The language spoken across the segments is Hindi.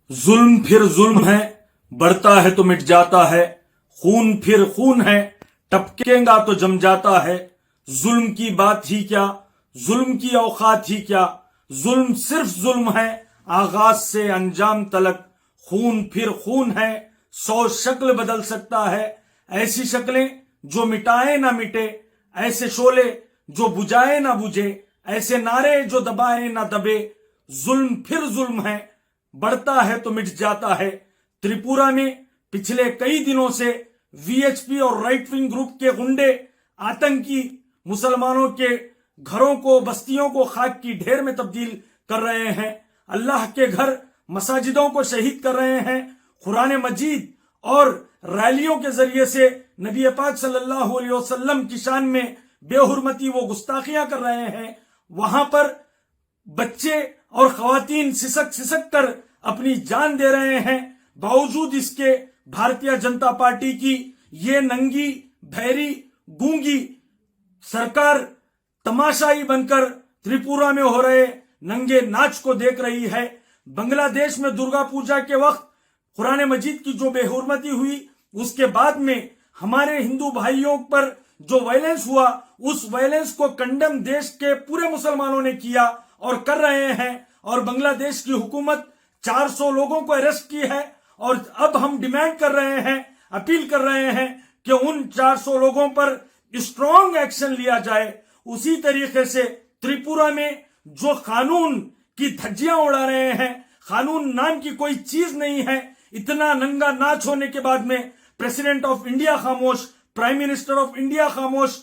जुल्म फिर जुल्म है, बढ़ता है तो मिट जाता है। खून फिर खून है, टपकेगा तो जम जाता है। जुल्म की बात ही क्या, जुल्म की औकात ही क्या। जुल्म सिर्फ जुल्म है, आगाज से अंजाम तलक। खून फिर खून है, 100 शक्ल बदल सकता है। ऐसी शक्लें जो मिटाए ना मिटे, ऐसे शोले जो बुझाए ना बुझे, ऐसे नारे जो दबाए ना दबे। जुल्म फिर जुल्म है, बढ़ता है तो मिट जाता है। त्रिपुरा में पिछले कई दिनों से वीएचपी और राइट विंग ग्रुप के गुंडे आतंकी मुसलमानों के घरों को, बस्तियों को खाक की ढेर में तब्दील कर रहे हैं। अल्लाह के घर, मसाजिदों को शहीद कर रहे हैं। कुरान मजीद और रैलियों के जरिए से नबी पाक सल्लल्लाहु अलैहि वसल्लम की शान में बेहुरमती वो गुस्ताखियां कर रहे हैं। वहां पर बच्चे और खवातीन सिसक सिसक कर अपनी जान दे रहे हैं। बावजूद इसके भारतीय जनता पार्टी की ये नंगी, भैरी, गूंगी सरकार तमाशाई बनकर त्रिपुरा में हो रहे नंगे नाच को देख रही है। बांग्लादेश में दुर्गा पूजा के वक्त कुरान मजीद की जो बेहुरमती हुई, उसके बाद में हमारे हिंदू भाइयों पर जो वायलेंस हुआ, उस वायलेंस को कंडेम देश के पूरे मुसलमानों ने किया और कर रहे हैं। और बांग्लादेश की हुकूमत 400 लोगों को अरेस्ट की है। और अब हम डिमांड कर रहे हैं, अपील कर रहे हैं कि उन 400 लोगों पर स्ट्रॉन्ग एक्शन लिया जाए। उसी तरीके से त्रिपुरा में जो कानून की धज्जियां उड़ा रहे हैं, कानून नाम की कोई चीज नहीं है। इतना नंगा नाच होने के बाद में प्रेसिडेंट ऑफ इंडिया खामोश, प्राइम मिनिस्टर ऑफ इंडिया खामोश,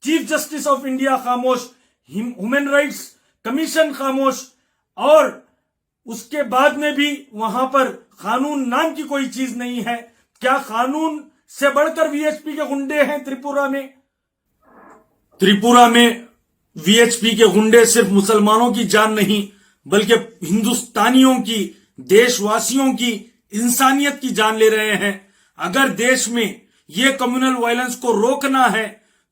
चीफ जस्टिस ऑफ इंडिया खामोश, ह्यूमन राइट्स कमीशन खामोश, और उसके बाद में भी वहां पर कानून नाम की कोई चीज नहीं है। क्या कानून से बढ़कर वीएचपी के गुंडे हैं त्रिपुरा में? त्रिपुरा में वीएचपी के गुंडे सिर्फ मुसलमानों की जान नहीं, बल्कि हिंदुस्तानियों की, देशवासियों की, इंसानियत की जान ले रहे हैं। अगर देश में ये कम्युनल वायलेंस को रोकना है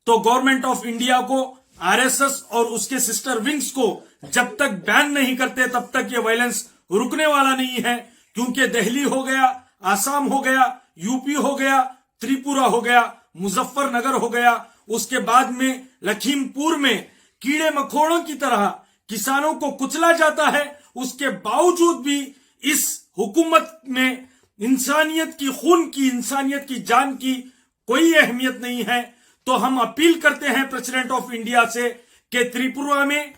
तो गवर्नमेंट ऑफ इंडिया को, आरएसएस और उसके सिस्टर विंग्स को जब तक बैन नहीं करते तब तक ये वायलेंस रुकने वाला नहीं है। क्योंकि दिल्ली हो गया, आसाम हो गया, यूपी हो गया, त्रिपुरा हो गया, मुजफ्फरनगर हो गया, उसके बाद में लखीमपुर में कीड़े मकोड़ों की तरह किसानों को कुचला जाता है। उसके बावजूद भी इस हुकूमत में इंसानियत की खून की, इंसानियत की जान की कोई अहमियत नहीं है। तो हम अपील करते हैं प्रेसिडेंट ऑफ इंडिया से कि त्रिपुरा में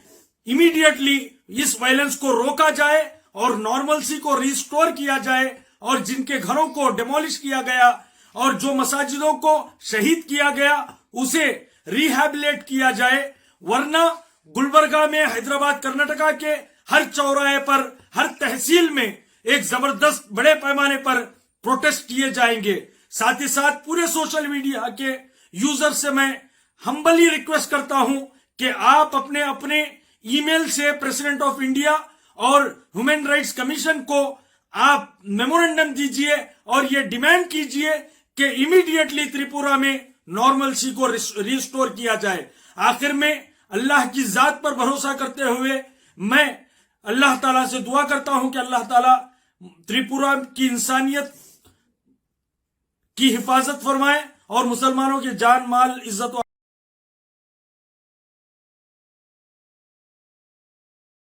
इमीडिएटली इस वायलेंस को रोका जाए और नॉर्मलसी को रिस्टोर किया जाए। और जिनके घरों को डिमोलिश किया गया और जो मसाजिदों को शहीद किया गया, उसे रिहैबिलिटेट किया जाए। वरना गुलबर्गा में, हैदराबाद, कर्नाटका के हर चौराहे पर, हर तहसील में एक जबरदस्त बड़े पैमाने पर प्रोटेस्ट किए जाएंगे। साथ ही साथ पूरे सोशल मीडिया के यूजर से मैं हम्बली रिक्वेस्ट करता हूं कि आप अपने अपने ईमेल से प्रेसिडेंट ऑफ इंडिया और ह्यूमन राइट्स कमीशन को आप मेमोरेंडम दीजिए और ये डिमांड कीजिए कि इमीडिएटली त्रिपुरा में नॉर्मलसी को रिस्टोर किया जाए। आखिर में अल्लाह की जात पर भरोसा करते हुए मैं अल्लाह ताला से दुआ करता हूं कि अल्लाह ताला त्रिपुरा की इंसानियत की हिफाजत फरमाए और मुसलमानों की जान, माल, इज्जत